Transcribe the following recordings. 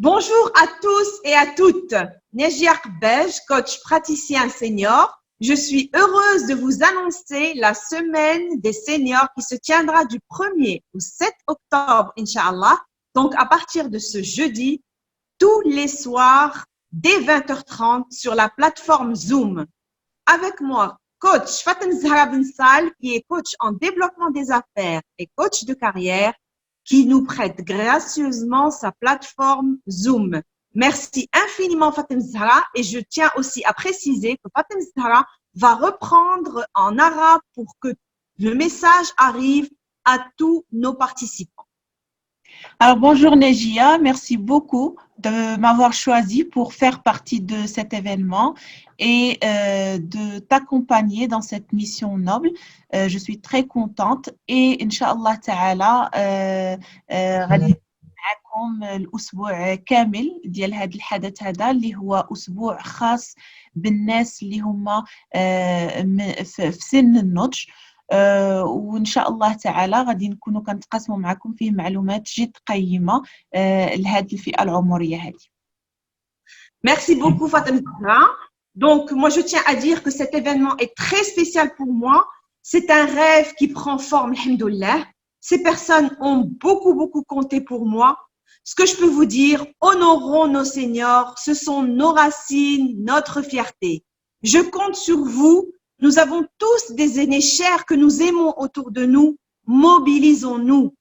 Bonjour à tous et à toutes. Nejia Kbej, coach praticien senior. Je suis heureuse de vous annoncer la semaine des seniors qui se tiendra du 1er au 7 octobre, Inch'Allah. Donc, à partir de ce jeudi, tous les soirs, dès 20h30, sur la plateforme Zoom. Avec moi, coach Fatem Zahra Ben Sal, qui est coach en développement des affaires et coach de carrière, qui nous prête gracieusement sa plateforme Zoom. Merci infiniment Fatem Zahra et je tiens aussi à préciser que Fatem Zahra va reprendre en arabe pour que le message arrive à tous nos participants. Alors bonjour Nejia, merci beaucoup de m'avoir choisi pour faire partie de cet événement et de t'accompagner dans cette mission noble. Je suis très contente et Inch'Allah Ta'ala غادي معكم الأسبوع كامل ديال هذا الحدث هذا اللي هو أسبوع خاص بالناس اللي هما في سن النضج. وإن شاء الله تعالى غادي نكونوا كنتقاسموا معكم فيه معلومات جد قيمة لهذه الفئة العمرية هذه. Merci beaucoup Fatem Zahra. Donc, moi, je tiens à dire que cet événement est très spécial pour moi. C'est un rêve qui prend forme, alhamdoulilah. Ces personnes ont beaucoup compté pour moi. Ce que je peux vous dire, honorons nos seniors, ce sont nos racines, notre fierté. Je compte sur vous. Nous avons tous des aînés chers que nous aimons autour de nous. Mobilisons-nous.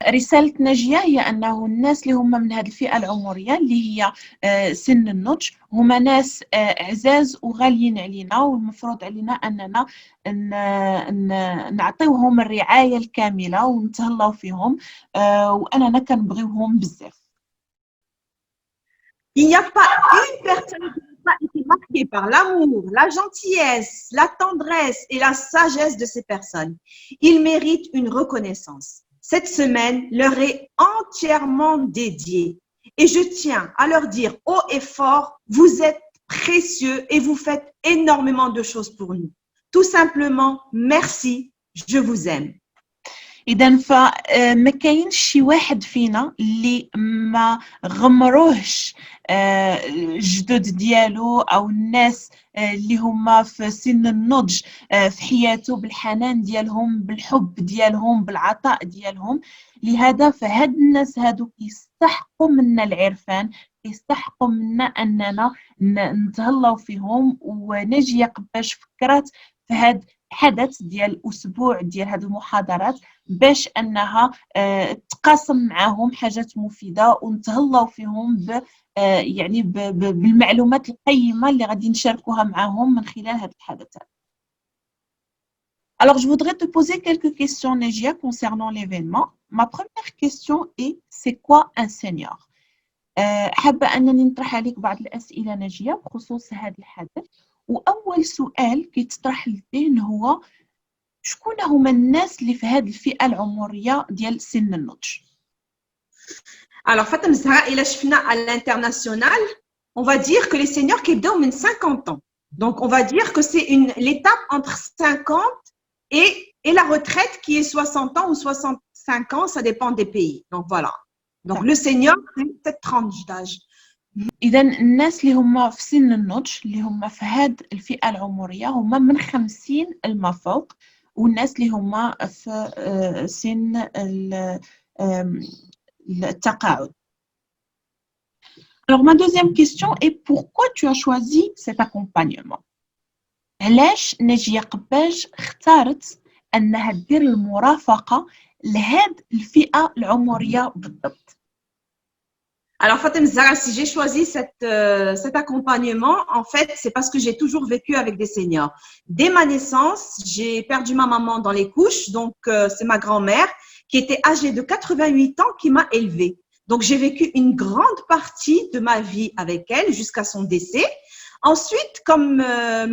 رسالة نجية هي أنه الناس اللي هم من هذه الفئة العمرية اللي هي سن النضج هما ناس عزاز وغاليين علينا، والمفروض علينا أننا نعطيوهم الرعاية الكاملة ونتهلاو فيهم، وأننا كنبغيوهم بزاف. Il n'y a pas une personne qui n'a pas été marquée par l'amour, la gentillesse, la tendresse et la sagesse de ces personnes. Ils méritent une reconnaissance. Cette semaine leur est entièrement dédiée. Et je tiens à leur dire haut et fort, vous êtes précieux et vous faites énormément de choses pour nous. Tout simplement, merci, je vous aime. إذن فما كاينش شي واحد فينا اللي ما غمروهش الجدود ديالو أو الناس اللي هما في سن النضج في حياته بالحنان ديالهم، بالحب ديالهم، بالعطاء ديالهم. لهذا فهاد الناس هادو كيستحقوا منا العرفان، كيستحقوا منا أننا نتهلاو فيهم. ونجي قباش فكرت في هاد حدث ديال أسبوع ديال هاد المحاضرات باش أنها تقاسم معهم حاجات مفيدة ونتهلاو فيهم يعني بالمعلومات القيمة اللي غادي نشاركوها معهم من خلال هذا الحدث. Alors, je voudrais te poser quelques questions, Nejia, concernant l'événement. Ma première question est, c'est quoi un senior? حابة أنني نطرح عليك بعض الأسئلة نجية بخصوص هذا الحدث. وأول سؤال كيتطرح للذهن هو شكون هما الناس اللي في هذه الفئة العمرية ديال سن النضج؟ Alors, Fatem Zahra, إلا شفنا à l'international, on va dire que les seniors qui ont من 50 ans. Donc, on va dire que c'est l'étape entre 50 et la retraite qui est 60 ans ou 65 ans, ça dépend des pays. Donc, voilà. Donc, le senior, c'est cette tranche d'âge. إذا الناس اللي هما في سن النضج اللي هما في هاد الفئة العمرية هما من 50 الما فوق، والناس اللي هما في سن التقاعد. Alors ma deuxième question est pourquoi tu as choisi cet accompagnement? علاش نجية قباج اختارت أنها دير المرافقة لهاد الفئة العمرية بالضبط؟ Alors, Fatem Zahra, si j'ai choisi cet accompagnement, en fait, c'est parce que j'ai toujours vécu avec des seniors. Dès ma naissance, j'ai perdu ma maman dans les couches, donc c'est ma grand-mère qui était âgée de 88 ans qui m'a élevée. Donc, j'ai vécu une grande partie de ma vie avec elle jusqu'à son décès. Ensuite, comme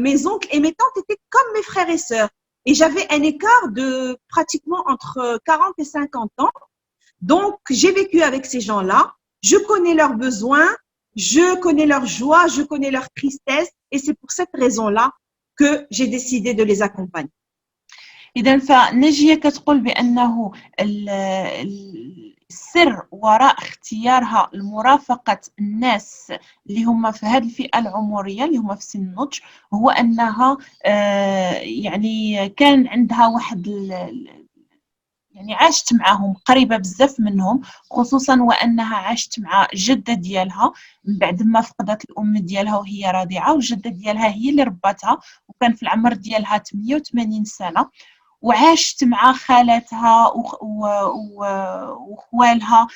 mes oncles et mes tantes étaient comme mes frères et sœurs, et j'avais un écart de pratiquement entre 40 et 50 ans. Donc, j'ai vécu avec ces gens-là. Je connais leurs besoins, je connais leur joie, je connais leur tristesse et c'est pour cette raison-là que j'ai décidé de les accompagner. إذا فنجية كتقول بأنه السر وراء اختيارها لمرافقة الناس اللي هما في هذه الفئة العمرية اللي هما في سن النضج هو أنها يعني كان عندها واحد يعني عاشت معاهم قريبة بزاف منهم، خصوصا وأنها عاشت مع جدة ديالها من بعد ما فقدت الأم ديالها وهي راضعة، والجدة ديالها هي اللي رباتها وكان في العمر ديالها 88 سنة، وعاشت مع خالاتها وخوالها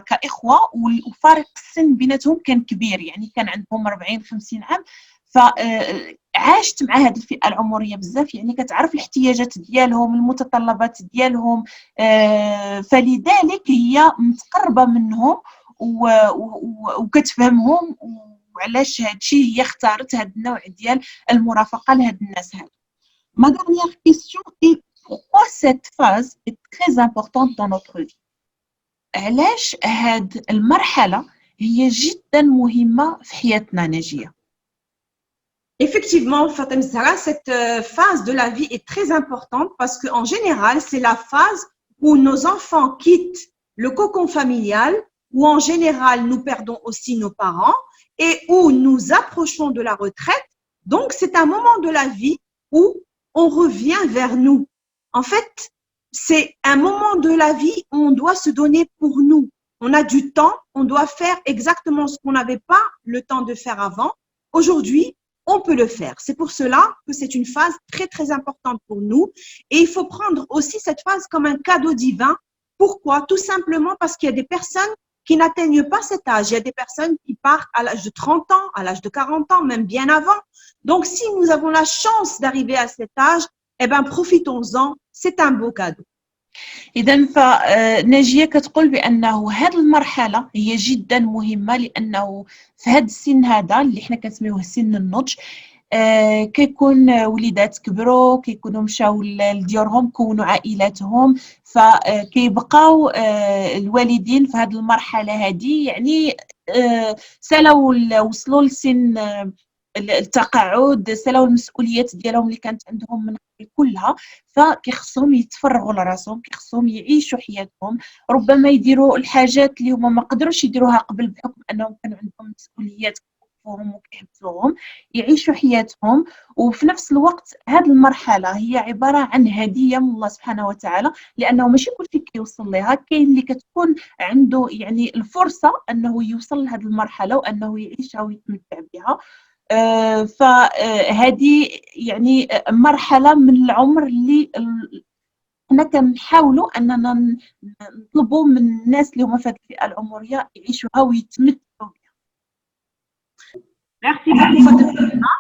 كإخوة، وفارق السن بيناتهم كان كبير، يعني كان عندهم 40-50 عام. فعاشت مع هذه الفئة العمرية بزاف، يعني كتعرف الاحتياجات ديالهم، المتطلبات ديالهم، فلذلك هي متقربة منهم وكتفهمهم، وعلاش هادشي هي اختارت هذا النوع ديال المرافقة لهاد الناس هادو. Ma dernière question est pourquoi cette phase est très importante dans notre vie? علاش هاد المرحلة هي جدا مهمة في حياتنا ناجية؟ Effectivement, Fatem Zahra, cette phase de la vie est très importante parce qu'en général, c'est la phase où nos enfants quittent le cocon familial, où en général, nous perdons aussi nos parents et où nous approchons de la retraite. Donc, c'est un moment de la vie où on revient vers nous. En fait, c'est un moment de la vie où on doit se donner pour nous. On a du temps, on doit faire exactement ce qu'on n'avait pas le temps de faire avant. Aujourd'hui, on peut le faire. C'est pour cela que c'est une phase très, très importante pour nous. Et il faut prendre aussi cette phase comme un cadeau divin. Pourquoi? Tout simplement parce qu'il y a des personnes qui n'atteignent pas cet âge. Il y a des personnes qui partent à l'âge de 30 ans, à l'âge de 40 ans, même bien avant. Donc, si nous avons la chance d'arriver à cet âge, eh bien, profitons-en. C'est un beau cadeau. إذا فناجية كتقول بأنه هذه المرحلة هي جدا مهمة، لأنه في هذا السن هذا اللي حنا كنسميوه سن النضج كيكون وليدات كبروا، كيكونوا مشاو لديورهم، كونوا عائلاتهم، فكيبقاو الوالدين في هذه المرحلة هذه، يعني سالاو وصلوا لسن التقاعد، سالاو المسؤوليات ديالهم اللي كانت عندهم من قبل كلها، فكيخصهم يتفرغوا لراسهم، كيخصهم يعيشوا حياتهم، ربما يديروا الحاجات اللي هما ما قدروش يديروها قبل بحكم انهم كانوا عندهم مسؤوليات كيكفوهم وكيحبسوهم، يعيشوا حياتهم. وفي نفس الوقت هذه المرحله هي عباره عن هديه من الله سبحانه وتعالى، لانه ماشي كلشي كيوصل لها، كاين اللي كتكون عنده يعني الفرصه انه يوصل لهذه المرحله وانه يعيشها ويتمتع بها. فهذه يعني مرحلة من العمر اللي حنا كنحاولوا أننا نطلبوا من الناس اللي هما في هذه الفئة العمرية يعيشوها ويتمتعوا بها. Merci beaucoup, Fatima.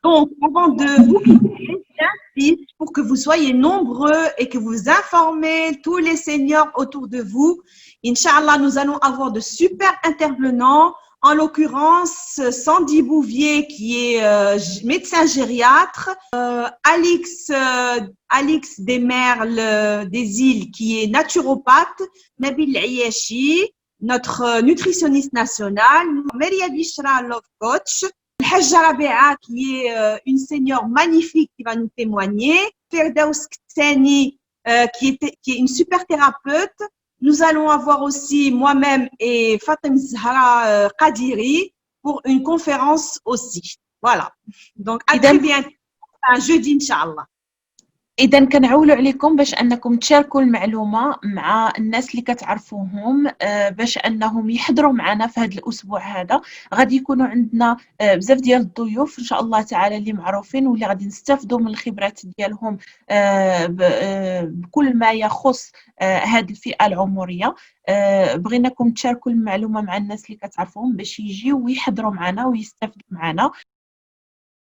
Donc, avant de vous quitter, j'insiste pour que vous soyez nombreux et que vous informez tous les seniors autour de vous. Inch'Allah, nous allons avoir de super intervenants. En l'occurrence, Sandy Bouvier, qui est médecin gériatre, Alix Desmerles des Îles, qui est naturopathe, Nabil Ayashi, notre nutritionniste national, Maria Bishra, love coach, Hajja Rabea, qui est une senior magnifique qui va nous témoigner, Ferdaous Ktani, qui est une super thérapeute. Nous allons avoir aussi moi-même et Fatem Zahra Qadiri pour une conférence aussi. Voilà. Donc, à très bientôt, un jeudi, Inch'Allah. إذا كنعولوا عليكم باش أنكم تشاركوا المعلومة مع الناس اللي كتعرفوهم، باش أنهم يحضروا معنا في هذا الأسبوع هذا. غادي يكونوا عندنا بزاف ديال الضيوف إن شاء الله تعالى اللي معروفين واللي غادي نستافدوا من الخبرات ديالهم بكل ما يخص هذه الفئة العمرية. بغيناكم تشاركوا المعلومة مع الناس اللي كتعرفوهم باش يجيو ويحضروا معنا ويستافدوا معنا.